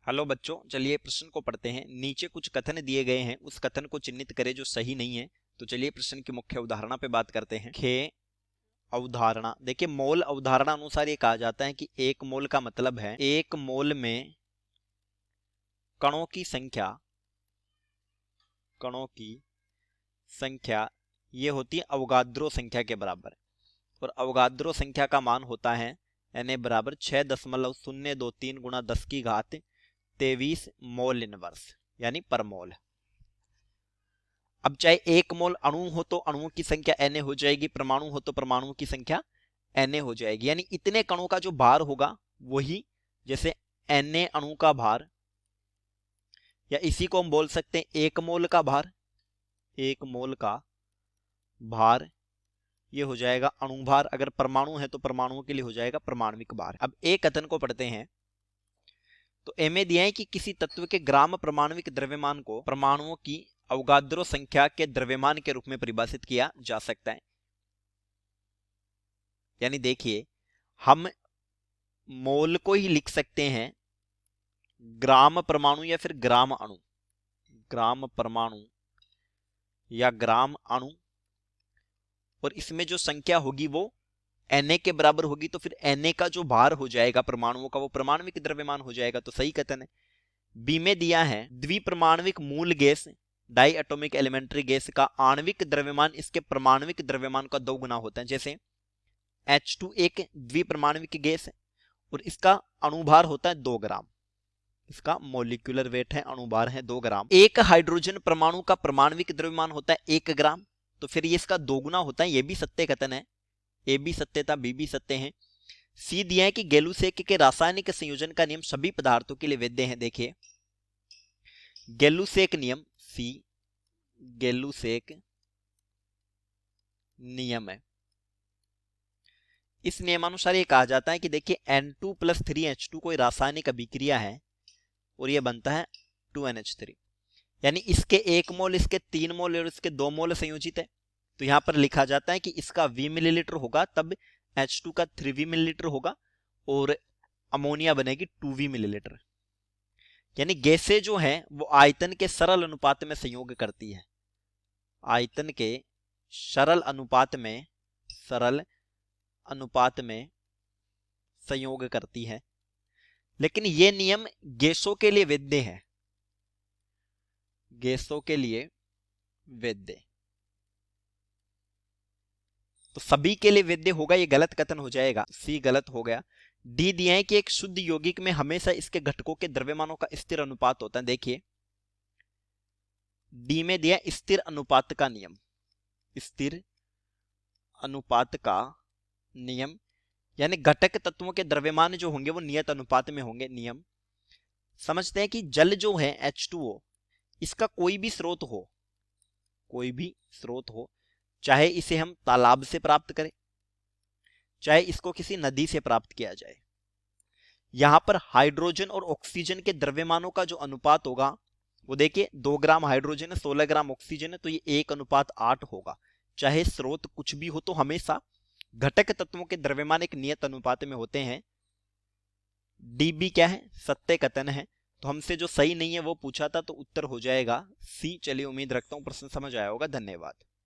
Hello बच्चों, चलिए प्रश्न को पढ़ते हैं। नीचे कुछ कथन दिए गए हैं, उस कथन को चिन्हित करें जो सही नहीं है। तो चलिए प्रश्न की मुख्य अवधारणा पे बात करते हैं। खे अवधारणा देखिए, मोल अवधारणा अनुसार ये कहा जाता है कि एक मोल का मतलब है एक मोल में कणों की संख्या ये होती है अवोगाद्रो संख्या के बराबर। और अवोगाद्रो संख्या का मान होता है Na बराबर 6.023 गुणा 10 की घात 23 मोल इनवर्स यानी पर मोल। अब चाहे एक मोल अणु हो तो अणुओं की संख्या Na हो जाएगी, परमाणु हो तो परमाणुओं की संख्या Na हो जाएगी। यानी इतने कणों का जो भार होगा वही, जैसे Na अणु का भार, या इसी को हम बोल सकते हैं एक मोल का भार। एक मोल का भार ये हो जाएगा अणुभार। अगर परमाणु है तो परमाणुओं के लिए हो जाएगा परमाणविक भार। अब एक कथन को पढ़ते हैं। तो ए में दिया है कि किसी तत्व के ग्राम परमाणविक द्रव्यमान को परमाणुओं की अवोगाद्रो संख्या के द्रव्यमान के रूप में परिभाषित किया जा सकता है। यानी देखिए, हम मोल को ही लिख सकते हैं ग्राम परमाणु या फिर ग्राम अणु, ग्राम परमाणु या ग्राम अणु। और इसमें जो संख्या होगी वो Na के बराबर होगी, तो फिर Na का जो भार हो जाएगा परमाणुओं का वो परमाणविक द्रव्यमान हो जाएगा। तो सही कथन है। बी में दिया है द्विपरमाणविक मूल gas diatomic elementary gas का आणविक द्रव्यमान इसके परमाणविक द्रव्यमान का 2 गुना होता है। जैसे H2 एक द्विपरमाणविक गैस है और इसका अणुभार होता है 2 ग्राम। इसका मोलिकुलर वेट है, अणुभार है 2 ग्राम। एक हाइड्रोजन परमाणु का परमाणविक द्रव्यमान होता है 1 ग्राम। तो फिर ये इसका 2 गुना होता है। ये भी सत्य कथन है। ए भी सत्य था, बी भी सत्य है। सी दिया है कि गेलुसेक के रासायनिक संयोजन का नियम सभी पदार्थों के लिए वैध है। देखिए गेलुसेक नियम, सी गेलुसेक नियम है। इस नियमानुसार ये कहा जाता है कि देखिए N2 + 3H2 कोई रासायनिक अभिक्रिया है और ये बनता है 2NH3। यानी इसके 1 मोल, इसके 3 मोल और इसके 2 मोल संयोजित है। तो यहां पर लिखा जाता है कि इसका V मिलीलीटर होगा तब H2 का 3V मिलीलीटर होगा और अमोनिया बनेगी 2V मिलीलीटर। यानी गैसें जो हैं वो आयतन के सरल अनुपात में संयोग करती है। आयतन के सरल अनुपात में संयोग करती है। लेकिन ये नियम गैसों के लिए वैध है, गैसों के लिए वैध। तो सभी के लिए वैध होगा, ये गलत कथन हो जाएगा, सी गलत हो गया। डी दिया है कि एक शुद्ध यौगिक में हमेशा इसके घटकों के द्रव्यमानों का स्थिर अनुपात होता है। देखिए डी में दिया स्थिर अनुपात का नियम, स्थिर अनुपात का नियम। यानी घटक तत्वों के द्रव्यमान जो होंगे वो नियत अनुपात में होंगे। नियम समझते हैं कि जल जो है H2O, इसका कोई भी स्रोत हो, चाहे इसे हम तालाब से प्राप्त करें, चाहे इसको किसी नदी से प्राप्त किया जाए, यहां पर हाइड्रोजन और ऑक्सीजन के द्रव्यमानों का जो अनुपात होगा वो देखिए 2 ग्राम हाइड्रोजन है, 16 ग्राम ऑक्सीजन है, तो ये 1:8 होगा। चाहे स्रोत कुछ भी हो, तो हमेशा घटक तत्वों के द्रव्यमान एक नियत अनुपात में होते हैं। डीबी क्या है? सत्य कथन है। तो हमसे जो सही नहीं है वो पूछा था, तो उत्तर हो जाएगा सी। चलिए उम्मीद रखता हूं प्रश्न समझ आया होगा। धन्यवाद।